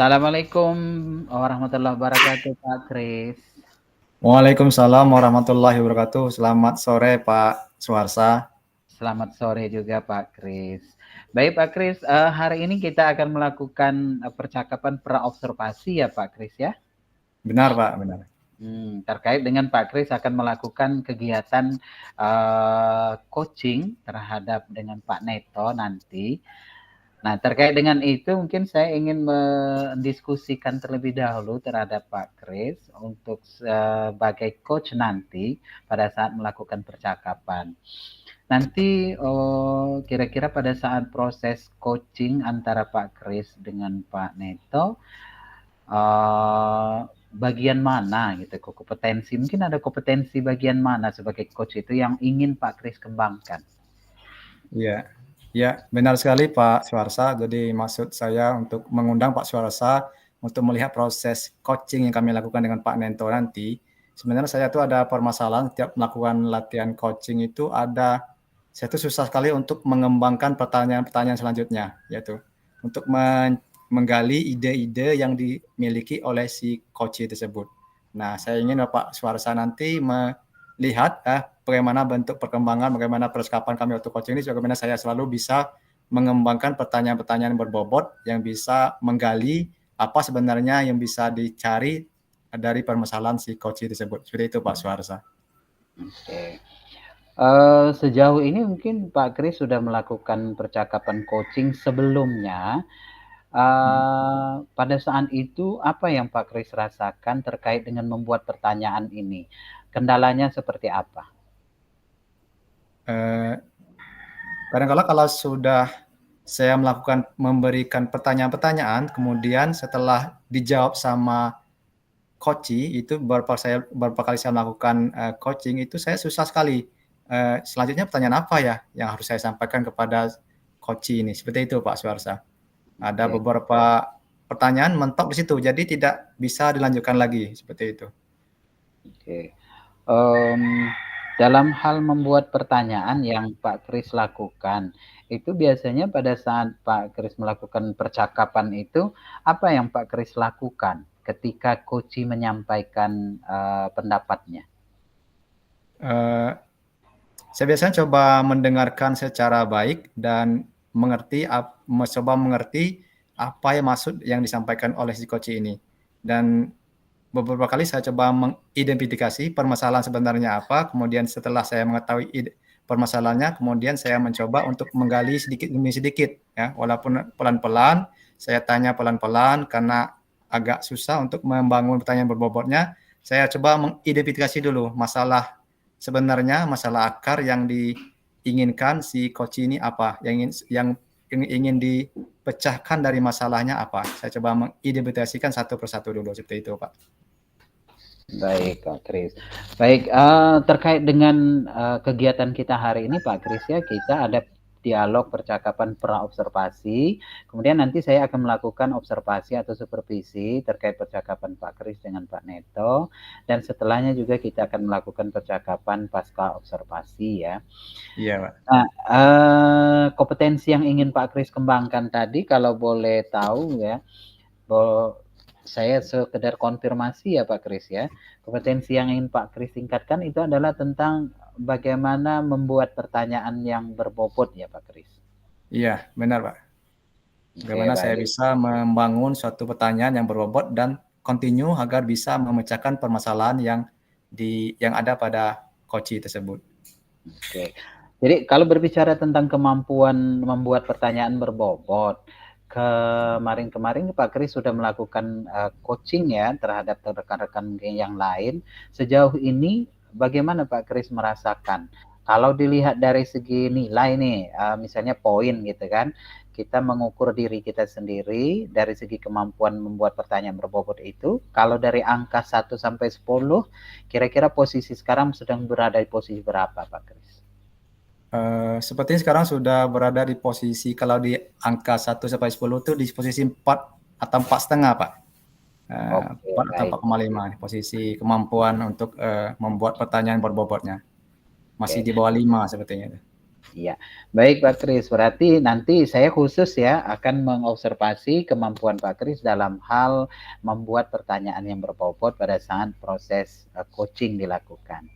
Assalamualaikum warahmatullahi wabarakatuh, Pak Kris. Waalaikumsalam warahmatullahi wabarakatuh. Selamat sore Pak Suharsa. Selamat sore juga, Pak Kris. Baik, Pak Kris, hari ini kita akan melakukan percakapan pra-observasi ya, Pak Kris ya. Benar Pak, benar. Terkait dengan Pak Kris akan melakukan kegiatan coaching terhadap dengan Pak Neto nanti. Nah, terkait dengan itu mungkin saya ingin mendiskusikan terlebih dahulu terhadap Pak Kris untuk sebagai coach nanti pada saat melakukan percakapan. Nanti kira-kira pada saat proses coaching antara Pak Kris dengan Pak Neto, bagian mana gitu, kompetensi, mungkin ada kompetensi bagian mana sebagai coach itu yang ingin Pak Kris kembangkan? Ya, benar sekali Pak Suharsa. Jadi maksud saya untuk mengundang Pak Suharsa untuk melihat proses coaching yang kami lakukan dengan Pak Nento nanti. Sebenarnya saya tuh ada permasalahan tiap melakukan latihan coaching itu saya tuh susah sekali untuk mengembangkan pertanyaan-pertanyaan selanjutnya, yaitu untuk menggali ide-ide yang dimiliki oleh si coach tersebut. Nah, saya ingin Bapak Suharsa nanti melihat bagaimana bentuk perkembangan, bagaimana percakapan kami waktu coaching ini, bagaimana saya selalu bisa mengembangkan pertanyaan-pertanyaan berbobot yang bisa menggali apa sebenarnya yang bisa dicari dari permasalahan si coach tersebut. Seperti itu Pak Suharsa. Oke. Sejauh ini mungkin Pak Kris sudah melakukan percakapan coaching sebelumnya. Pada saat itu apa yang Pak Kris rasakan terkait dengan membuat pertanyaan ini? Kendalanya seperti apa? Kadang-kala kalau sudah saya memberikan pertanyaan-pertanyaan, kemudian setelah dijawab sama coach itu beberapa kali saya melakukan coaching itu saya susah sekali. Selanjutnya pertanyaan apa ya yang harus saya sampaikan kepada coach ini? Seperti itu Pak Suharsa. Ada beberapa pertanyaan mentok di situ, jadi tidak bisa dilanjutkan lagi seperti itu. Oke. Dalam hal membuat pertanyaan yang Pak Kris lakukan, itu biasanya pada saat Pak Kris melakukan percakapan itu, apa yang Pak Kris lakukan ketika coach menyampaikan pendapatnya? Saya biasanya coba mendengarkan secara baik dan mencoba mengerti apa yang maksud yang disampaikan oleh si coach ini. Dan beberapa kali saya coba mengidentifikasi permasalahan sebenarnya apa, kemudian setelah saya mengetahui permasalahannya, kemudian saya mencoba untuk menggali sedikit demi sedikit, ya, walaupun pelan-pelan, saya tanya pelan-pelan karena agak susah untuk membangun pertanyaan berbobotnya. Saya coba mengidentifikasi dulu sebenarnya masalah akar yang diinginkan si coach ini apa, yang ingin dipecahkan dari masalahnya apa. Saya coba mengidentifikasikan satu persatu dulu seperti itu, Pak. Baik, Pak Kris. Baik, terkait dengan kegiatan kita hari ini, Pak Kris ya, kita ada dialog percakapan pra-observasi. Kemudian nanti saya akan melakukan observasi atau supervisi terkait percakapan Pak Kris dengan Pak Neto. Dan setelahnya juga kita akan melakukan percakapan pasca observasi ya. Iya, Pak. Nah, kompetensi yang ingin Pak Kris kembangkan tadi, kalau boleh tahu ya, saya sekedar konfirmasi ya Pak Kris ya. Kompetensi yang ingin Pak Kris tingkatkan itu adalah tentang bagaimana membuat pertanyaan yang berbobot ya Pak Kris. Iya, benar Pak. Bagaimana saya bisa membangun suatu pertanyaan yang berbobot dan kontinu agar bisa memecahkan permasalahan yang ada pada coach tersebut. Oke. Jadi kalau berbicara tentang kemampuan membuat pertanyaan berbobot, kemarin Pak Kris sudah melakukan coaching ya terhadap rekan-rekan yang lain. Sejauh ini bagaimana Pak Kris merasakan? Kalau dilihat dari segi nilai nih, misalnya poin gitu kan, kita mengukur diri kita sendiri dari segi kemampuan membuat pertanyaan berbobot itu. Kalau dari angka 1 sampai 10, kira-kira posisi sekarang sedang berada di posisi berapa Pak Kris? Sepertinya sekarang sudah berada di posisi, kalau di angka 1 sampai 10 itu di posisi 4 atau 4,5 Pak. 4 atau 4,5 posisi kemampuan untuk membuat pertanyaan berbobotnya. Masih di bawah 5 sepertinya. Iya, baik Pak Kris. Berarti nanti saya khusus ya akan mengobservasi kemampuan Pak Kris dalam hal membuat pertanyaan yang berbobot pada saat proses coaching dilakukan.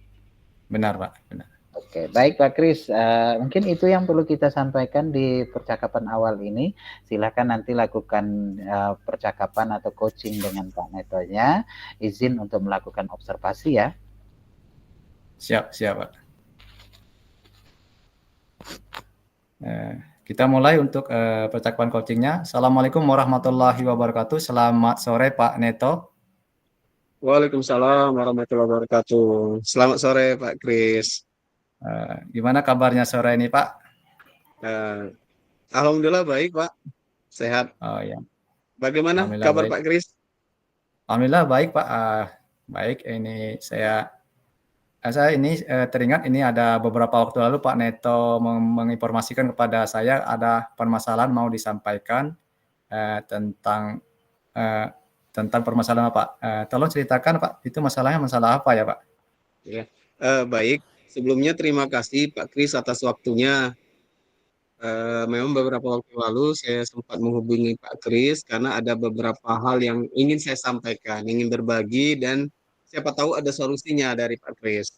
Benar, Pak. Benar. Oke, baik Pak Kris. Mungkin itu yang perlu kita sampaikan di percakapan awal ini. Silakan nanti lakukan percakapan atau coaching dengan Pak Netonya. Izin untuk melakukan observasi ya. Siap, siap, Pak. Kita mulai untuk percakapan coachingnya. Assalamualaikum warahmatullahi wabarakatuh. Selamat sore Pak Neto. Waalaikumsalam warahmatullahi wabarakatuh. Selamat sore Pak Kris. Gimana kabarnya sore ini Pak? Alhamdulillah baik Pak, sehat. Oh ya. Bagaimana kabar baik. Pak Kris? Alhamdulillah baik Pak. Baik, ini saya ini teringat ini ada beberapa waktu lalu Pak Neto menginformasikan kepada saya ada permasalahan mau disampaikan tentang permasalahan Pak. Tolong ceritakan Pak, itu masalahnya masalah apa ya Pak? Ya, baik. Sebelumnya terima kasih Pak Kris atas waktunya. Memang beberapa waktu lalu saya sempat menghubungi Pak Kris karena ada beberapa hal yang ingin saya sampaikan, ingin berbagi dan siapa tahu ada solusinya dari Pak Kris.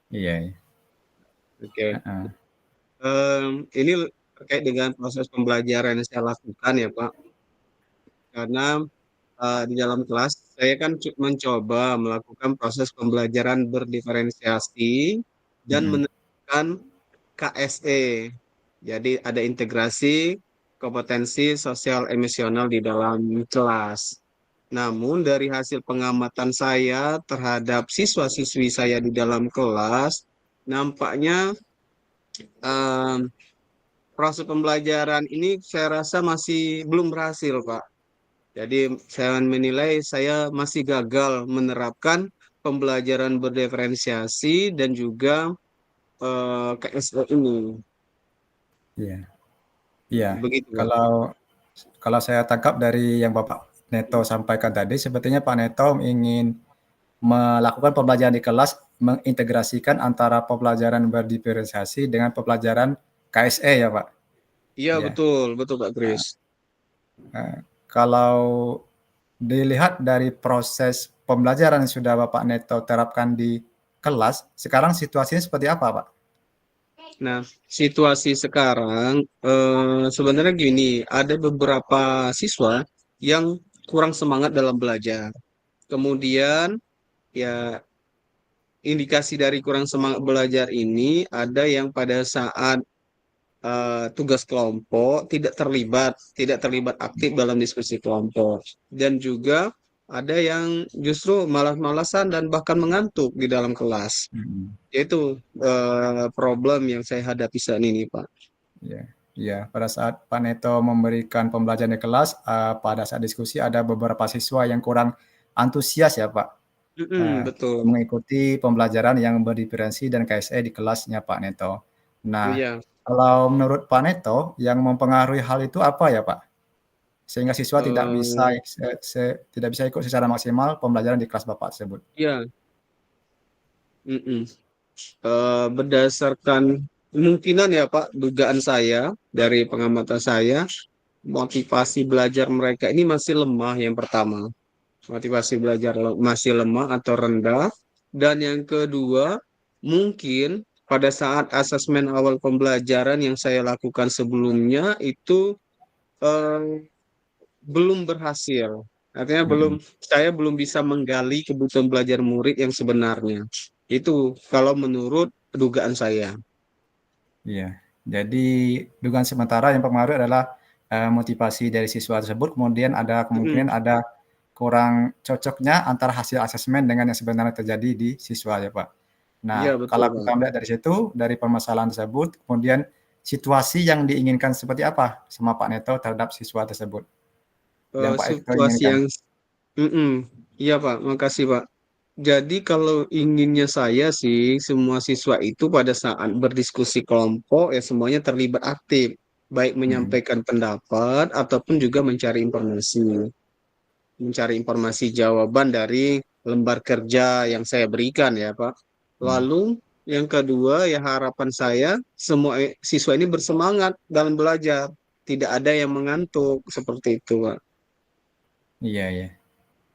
Iya. Oke. Ini terkait dengan proses pembelajaran yang saya lakukan ya Pak. Karena di dalam kelas saya kan mencoba melakukan proses pembelajaran berdiferensiasi dan menerapkan KSE. Jadi ada integrasi kompetensi sosial emosional di dalam kelas. Namun dari hasil pengamatan saya terhadap siswa-siswi saya di dalam kelas, nampaknya proses pembelajaran ini saya rasa masih belum berhasil, Pak. Jadi saya menilai saya masih gagal menerapkan pembelajaran berdiferensiasi dan juga KSE ini. Iya. Iya. Begitu, kalau saya tangkap dari yang Bapak Neto sampaikan tadi, sepertinya Pak Neto ingin melakukan pembelajaran di kelas mengintegrasikan antara pembelajaran berdiferensiasi dengan pembelajaran KSE ya Pak? Iya ya. Betul Pak Kris. Kalau dilihat dari proses pembelajaran yang sudah Bapak Neto terapkan di kelas, sekarang situasinya seperti apa Pak? Nah, situasi sekarang sebenarnya gini, ada beberapa siswa yang kurang semangat dalam belajar. Kemudian ya indikasi dari kurang semangat belajar ini ada yang pada saat tugas kelompok tidak terlibat aktif dalam diskusi kelompok, dan juga ada yang justru malas-malasan dan bahkan mengantuk di dalam kelas. Yaitu problem yang saya hadapi saat ini, Pak. Ya, pada saat Pak Neto memberikan pembelajaran di kelas, pada saat diskusi ada beberapa siswa yang kurang antusias ya Pak, betul, mengikuti pembelajaran yang berdiferensi dan KSE di kelasnya Pak Neto. Nah, iya. Kalau menurut Pak Neto, yang mempengaruhi hal itu apa ya Pak? Sehingga siswa tidak bisa ikut secara maksimal pembelajaran di kelas Bapak tersebut. Iya. Berdasarkan kemungkinan ya Pak, dugaan saya dari pengamatan saya, motivasi belajar mereka ini masih lemah yang pertama. Motivasi belajar masih lemah atau rendah. Dan yang kedua, mungkin pada saat asesmen awal pembelajaran yang saya lakukan sebelumnya itu belum berhasil. Artinya saya belum bisa menggali kebutuhan belajar murid yang sebenarnya. Itu kalau menurut dugaan saya. Iya. Jadi dugaan sementara yang mempengaruhi adalah motivasi dari siswa tersebut, kemudian ada kemungkinan ada kurang cocoknya antara hasil asesmen dengan yang sebenarnya terjadi di siswa ya Pak. Nah, ya, kalau kita melihat dari situ, dari permasalahan tersebut, kemudian situasi yang diinginkan seperti apa sama Pak Neto terhadap siswa tersebut? Yang Pak situasi yang, iya Pak, makasih Pak. Jadi kalau inginnya saya sih, semua siswa itu pada saat berdiskusi kelompok ya semuanya terlibat aktif, baik menyampaikan pendapat ataupun juga mencari informasi jawaban dari lembar kerja yang saya berikan ya Pak. Lalu Yang kedua, ya harapan saya semua siswa ini bersemangat dalam belajar. Tidak ada yang mengantuk seperti itu, Pak. Iya, iya.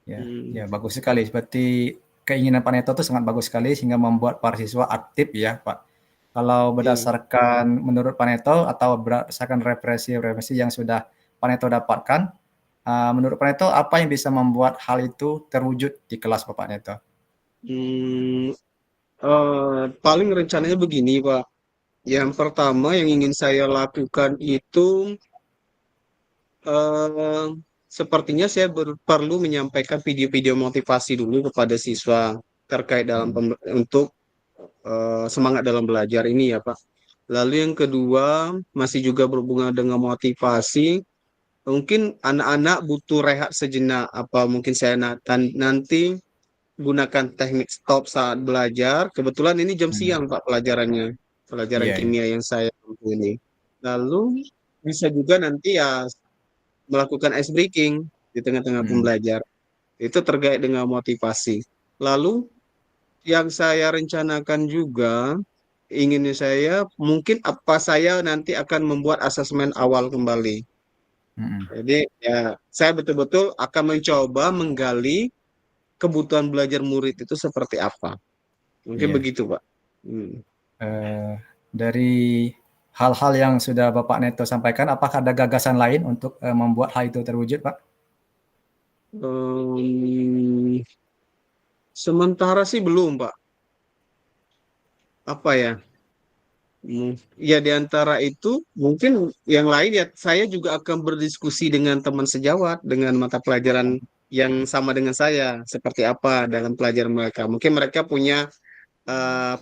Ya, ya Hmm, bagus sekali. Seperti keinginan Pak Neto itu sangat bagus sekali sehingga membuat para siswa aktif ya, Pak. Kalau iya. berdasarkan menurut Pak Neto atau berdasarkan referensi-referensi yang sudah Pak Neto dapatkan, menurut Pak Neto apa yang bisa membuat hal itu terwujud di kelas Bapak Neto? Hmm, paling rencananya begini, Pak. Yang pertama yang ingin saya lakukan itu eh, sepertinya saya perlu menyampaikan video-video motivasi dulu kepada siswa terkait dalam Hmm. untuk semangat dalam belajar ini ya, Pak. Lalu yang kedua masih juga berhubungan dengan motivasi. Mungkin anak-anak butuh rehat sejenak. Apa mungkin saya nanti gunakan teknik stop saat belajar. Kebetulan ini jam Hmm. siang, Pak, pelajarannya. Pelajaran Iya, iya. kimia yang saya ambil ini. Lalu bisa juga nanti ya melakukan ice breaking di tengah-tengah Hmm. pembelajar. Itu terkait dengan motivasi. Lalu yang saya rencanakan juga inginnya saya mungkin apa saya nanti akan membuat asesmen awal kembali. Hmm. Jadi ya saya betul-betul akan mencoba menggali kebutuhan belajar murid itu seperti apa. Mungkin Iya. begitu, Pak. Hmm. Eh, dari hal-hal yang sudah Bapak Neto sampaikan, apakah ada gagasan lain untuk membuat hal itu terwujud, Pak? Em, sementara sih belum, Pak. Apa ya? Ya di antara itu mungkin yang lain ya saya juga akan berdiskusi dengan teman sejawat dengan mata pelajaran yang sama dengan saya seperti apa dalam pelajaran mereka. Mungkin mereka punya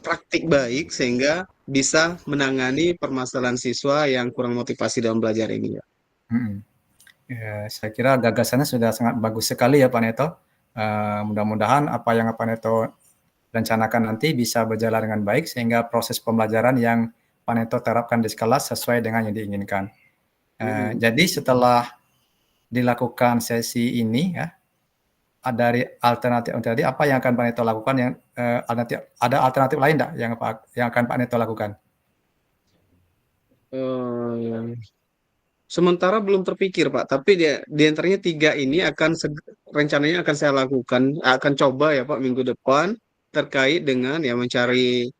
praktik baik sehingga bisa menangani permasalahan siswa yang kurang motivasi dalam belajar ini ya. Hmm. Ya, saya kira gagasannya sudah sangat bagus sekali ya Pak Neto. Mudah-mudahan apa yang Pak Neto rencanakan nanti bisa berjalan dengan baik sehingga proses pembelajaran yang Pak Neto terapkan di kelas sesuai dengan yang diinginkan. Mm-mm. Jadi setelah dilakukan sesi ini ya, dari alternatif tadi apa yang akan Pak Neto lakukan yang ada alternatif lain enggak yang akan Pak Neto lakukan? Eh, sementara belum terpikir Pak, tapi di antaranya tiga ini akan rencananya akan saya lakukan, akan coba ya Pak minggu depan terkait dengan ya mencari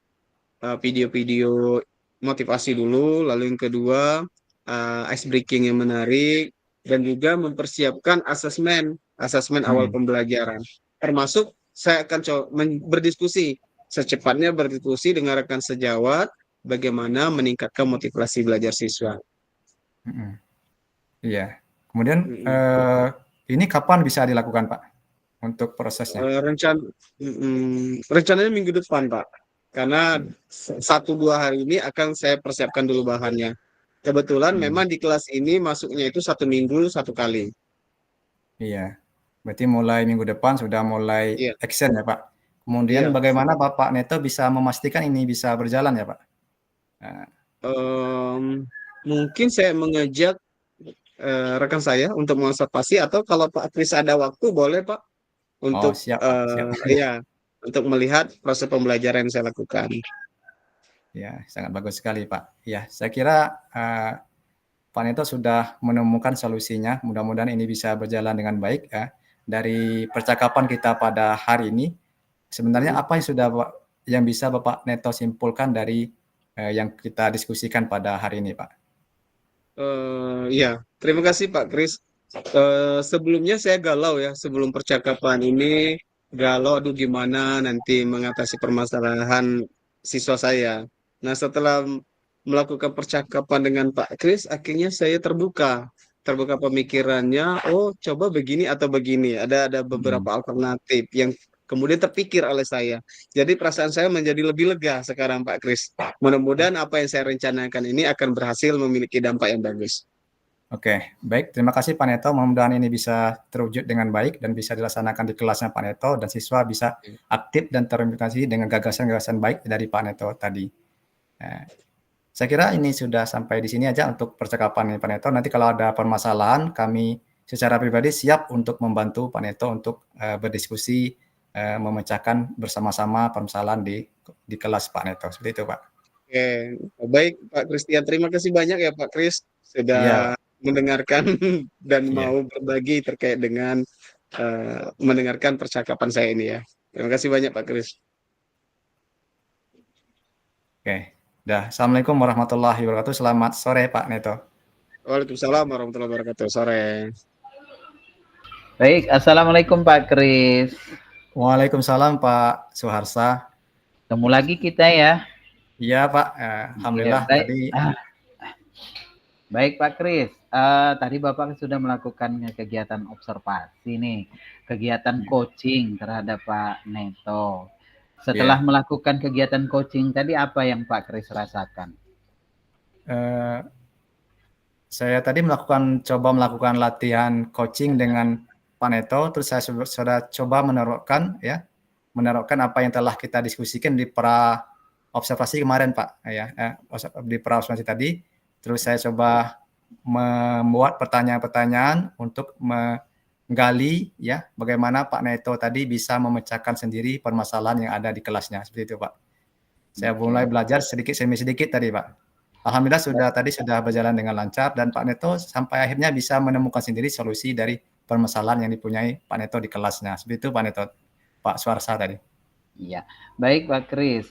video-video motivasi dulu, lalu yang kedua ice breaking yang menarik, dan juga mempersiapkan asesmen awal Hmm. pembelajaran. Termasuk saya akan berdiskusi secepatnya berdiskusi dengan rekan sejawat bagaimana meningkatkan motivasi belajar siswa. Hmm. Iya. Kemudian Mm-mm. ini kapan bisa dilakukan Pak untuk prosesnya? Rencananya minggu depan, Pak. Karena satu dua hari ini akan saya persiapkan dulu bahannya. Kebetulan Hmm. memang di kelas ini masuknya itu satu minggu satu kali. Iya. Berarti mulai minggu depan sudah mulai Iya, action ya Pak. Kemudian iya. bagaimana Bapak Neto bisa memastikan ini bisa berjalan ya Pak? Nah, Em, mungkin saya mengajak rekan saya untuk mengobservasi atau kalau Pak Kris ada waktu boleh Pak oh untuk siap Pak, siap. ya untuk melihat proses pembelajaran yang saya lakukan. Ya, sangat bagus sekali Pak. Ya, saya kira Pak Neto sudah menemukan solusinya. Mudah-mudahan ini bisa berjalan dengan baik ya. Dari percakapan kita pada hari ini, sebenarnya Mm. apa yang bisa Bapak Neto simpulkan dari yang kita diskusikan pada hari ini, Pak? Ya, terima kasih Pak Kris. Sebelumnya saya galau ya, sebelum percakapan ini galau, aduh gimana nanti mengatasi permasalahan siswa saya. Nah, setelah melakukan percakapan dengan Pak Kris, akhirnya saya terbuka pemikirannya. Oh, coba begini atau begini. Ada Hmm. beberapa alternatif yang kemudian terpikir oleh saya. Jadi perasaan saya menjadi lebih lega sekarang Pak Kris. Mudah-mudahan apa yang saya rencanakan ini akan berhasil memiliki dampak yang bagus. Oke, baik. Terima kasih Pak Neto. Mudah-mudahan ini bisa terwujud dengan baik dan bisa dilaksanakan di kelasnya Pak Neto dan siswa bisa aktif dan termotivasi dengan gagasan-gagasan baik dari Pak Neto tadi. Nah, saya kira ini sudah sampai di sini aja untuk percakapan Pak Neto. Nanti kalau ada permasalahan, kami secara pribadi siap untuk membantu Pak Neto untuk berdiskusi memecahkan bersama-sama permasalahan di kelas Pak Neto. Seperti itu Pak. Oke, baik Pak Christian. Terima kasih banyak ya Pak Kris Iya, sudah mendengarkan dan iya. mau berbagi terkait dengan mendengarkan percakapan saya ini ya. Terima kasih banyak Pak Kris. Oke. Dah. Assalamualaikum warahmatullahi wabarakatuh. Selamat sore Pak Neto. Waalaikumsalam warahmatullahi wabarakatuh. Sore. Baik, Assalamualaikum Pak Kris. Waalaikumsalam Pak Suharsa. Ketemu lagi kita ya. Iya Pak, alhamdulillah Ya, baik. tadi. Baik Pak Kris, tadi Bapak sudah melakukan kegiatan observasi nih, kegiatan coaching terhadap Pak Neto. Setelah melakukan kegiatan coaching tadi, apa yang Pak Kris rasakan? Saya tadi coba melakukan latihan coaching dengan Pak Neto, terus saya sudah coba menerapkan apa yang telah kita diskusikan di pra observasi kemarin Pak, di pra observasi tadi. Terus saya coba membuat pertanyaan-pertanyaan untuk menggali ya bagaimana Pak Neto tadi bisa memecahkan sendiri permasalahan yang ada di kelasnya, seperti itu Pak. Saya mulai belajar sedikit demi sedikit tadi Pak. Alhamdulillah sudah berjalan dengan lancar dan Pak Neto sampai akhirnya bisa menemukan sendiri solusi dari permasalahan yang dipunyai Pak Neto di kelasnya. Seperti itu Pak Neto, Pak Suarsa tadi. Iya, baik Pak Kris.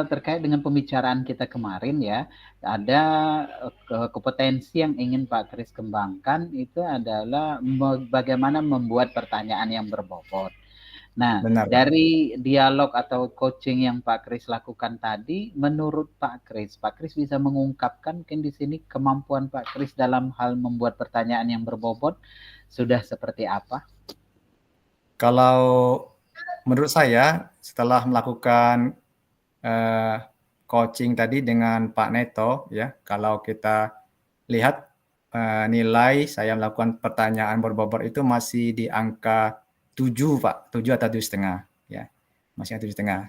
Terkait dengan pembicaraan kita kemarin ya, ada kompetensi yang ingin Pak Kris kembangkan itu adalah bagaimana membuat pertanyaan yang berbobot. Nah, Benar, dari dialog atau coaching yang Pak Kris lakukan tadi, menurut Pak Kris bisa mengungkapkan mungkin di sini kemampuan Pak Kris dalam hal membuat pertanyaan yang berbobot sudah seperti apa? Kalau menurut saya setelah melakukan coaching tadi dengan Pak Neto ya, kalau kita lihat nilai saya melakukan pertanyaan berbobot itu masih di angka 7 Pak, 7 atau 7,5 ya. Masih 7,5.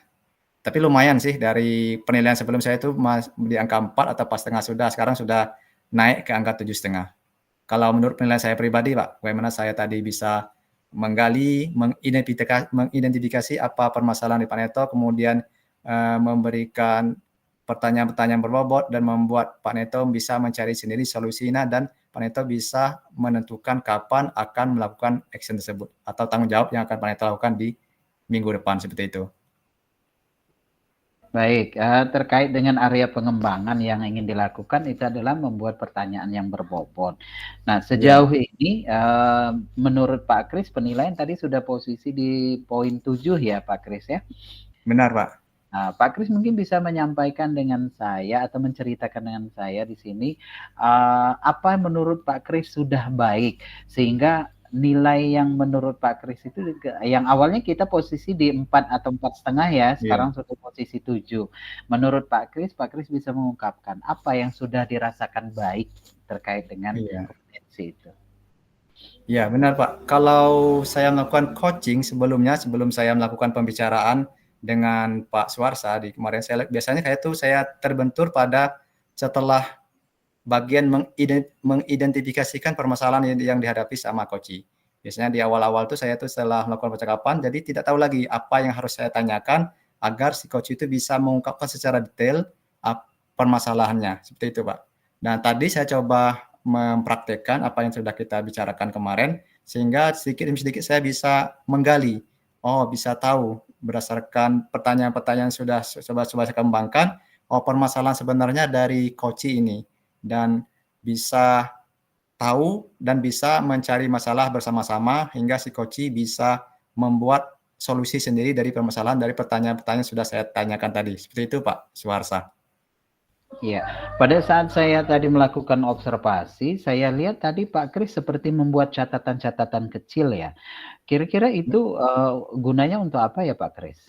Tapi lumayan sih dari penilaian sebelum saya itu di angka 4 atau 4,5 sekarang sudah naik ke angka 7,5. Kalau menurut penilaian saya pribadi Pak, bagaimana saya tadi bisa menggali, mengidentifikasi apa permasalahan di Pak Neto, kemudian memberikan pertanyaan-pertanyaan berbobot dan membuat Pak Neto bisa mencari sendiri solusinya dan Pak Neto bisa menentukan kapan akan melakukan action tersebut atau tanggung jawab yang akan Pak Neto lakukan di minggu depan, seperti itu. Baik, terkait dengan area pengembangan yang ingin dilakukan itu adalah membuat pertanyaan yang berbobot. Nah, sejauh ini menurut Pak Kris penilaian tadi sudah posisi di poin 7 ya Pak Kris ya? Benar Pak. Nah, Pak Kris mungkin bisa menyampaikan dengan saya atau menceritakan dengan saya di sini apa menurut Pak Kris sudah baik sehingga nilai yang menurut Pak Kris itu yang awalnya kita posisi di 4 atau 4,5 ya, sekarang sudah posisi 7. Menurut Pak Kris bisa mengungkapkan apa yang sudah dirasakan baik terkait dengan kompetensi itu. Ya, benar Pak. Kalau saya melakukan coaching sebelum saya melakukan pembicaraan dengan Pak Suarsa di kemarin, biasanya saya terbentur pada setelah bagian mengidentifikasikan permasalahan yang dihadapi sama coach. Biasanya di awal-awal tuh saya setelah melakukan percakapan, jadi tidak tahu lagi apa yang harus saya tanyakan agar si coach itu bisa mengungkapkan secara detail permasalahannya. Seperti itu Pak. Nah tadi saya coba mempraktekkan apa yang sudah kita bicarakan kemarin, sehingga sedikit demi sedikit saya bisa menggali. Bisa tahu berdasarkan pertanyaan-pertanyaan yang sudah coba saya kembangkan, permasalahan sebenarnya dari coach ini. Dan bisa tahu dan bisa mencari masalah bersama-sama hingga si coach bisa membuat solusi sendiri dari permasalahan dari pertanyaan-pertanyaan yang sudah saya tanyakan tadi. Seperti itu Pak Suharsa. Iya, pada saat saya tadi melakukan observasi, saya lihat tadi Pak Kris seperti membuat catatan-catatan kecil ya. Kira-kira itu gunanya untuk apa ya Pak Kris?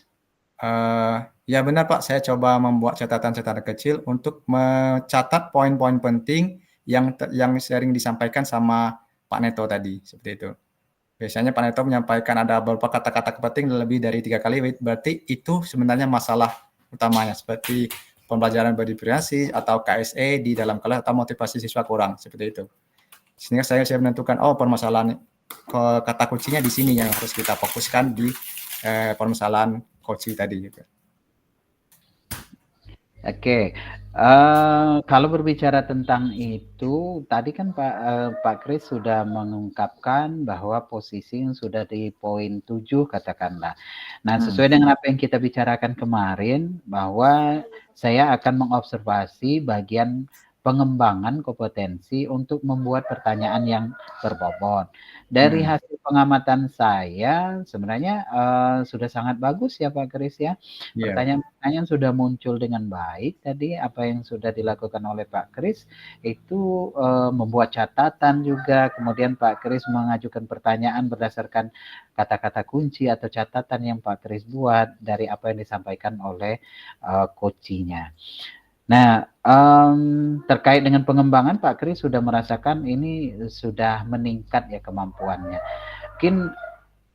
Ya benar Pak, saya coba membuat catatan-catatan kecil untuk mencatat poin-poin penting yang sering disampaikan sama Pak Neto tadi, seperti itu. Biasanya Pak Neto menyampaikan ada beberapa kata-kata penting lebih dari 3 kali, berarti itu sebenarnya masalah utamanya, seperti pembelajaran berdifferensiasi atau KSE di dalam kelas atau motivasi siswa kurang, seperti itu. Sehingga saya menentukan permasalahan kata kuncinya di sini yang harus kita fokuskan di permasalahan coaching tadi gitu. Oke, kalau berbicara tentang itu, tadi kan Pak Kris sudah mengungkapkan bahwa posisi yang sudah di poin 7 katakanlah. Nah, sesuai dengan apa yang kita bicarakan kemarin, bahwa saya akan mengobservasi bagian pengembangan kompetensi untuk membuat pertanyaan yang berbobot. Dari hasil pengamatan saya, sebenarnya sudah sangat bagus ya Pak Kris ya. Pertanyaan-pertanyaan sudah muncul dengan baik tadi, apa yang sudah dilakukan oleh Pak Kris itu membuat catatan juga, kemudian Pak Kris mengajukan pertanyaan berdasarkan kata-kata kunci atau catatan yang Pak Kris buat dari apa yang disampaikan oleh coachnya. Nah, terkait dengan pengembangan Pak Kris sudah merasakan ini sudah meningkat ya kemampuannya. Mungkin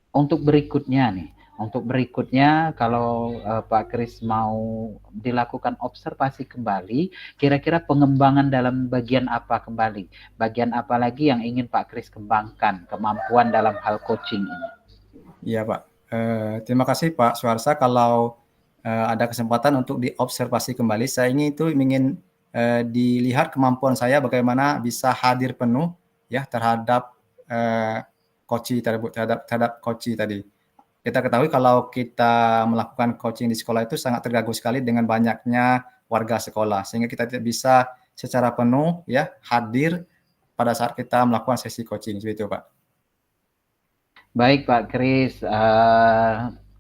untuk berikutnya kalau Pak Kris mau dilakukan observasi kembali, kira-kira pengembangan dalam bagian apa kembali? Bagian apa lagi yang ingin Pak Kris kembangkan kemampuan dalam hal coaching ini? Iya Pak, terima kasih Pak Suharsa. Kalau ada kesempatan untuk diobservasi kembali, saya ingin dilihat kemampuan saya bagaimana bisa hadir penuh ya terhadap coaching tadi. Kita ketahui kalau kita melakukan coaching di sekolah itu sangat terganggu sekali dengan banyaknya warga sekolah, sehingga kita tidak bisa secara penuh ya hadir pada saat kita melakukan sesi coaching, seperti itu Pak. Baik Pak Kris,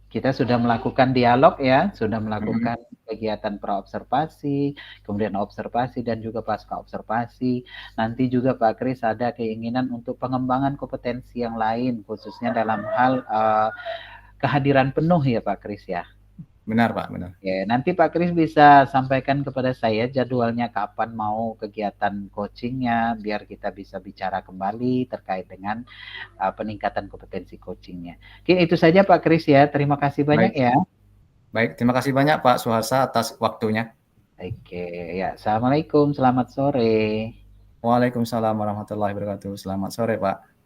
kita sudah melakukan dialog ya, sudah melakukan kegiatan praobservasi, kemudian observasi dan juga pasca observasi. Nanti juga Pak Kris ada keinginan untuk pengembangan kompetensi yang lain, khususnya dalam hal kehadiran penuh ya Pak Kris ya. Benar Pak, benar. Ya, nanti Pak Kris bisa sampaikan kepada saya jadwalnya kapan mau kegiatan coachingnya, biar kita bisa bicara kembali terkait dengan peningkatan kompetensi coachingnya. Oke, itu saja Pak Kris ya. Terima kasih banyak ya. Baik, terima kasih banyak Pak Suharsa atas waktunya. Oke, ya. Assalamualaikum, selamat sore. Waalaikumsalam warahmatullahi wabarakatuh. Selamat sore Pak.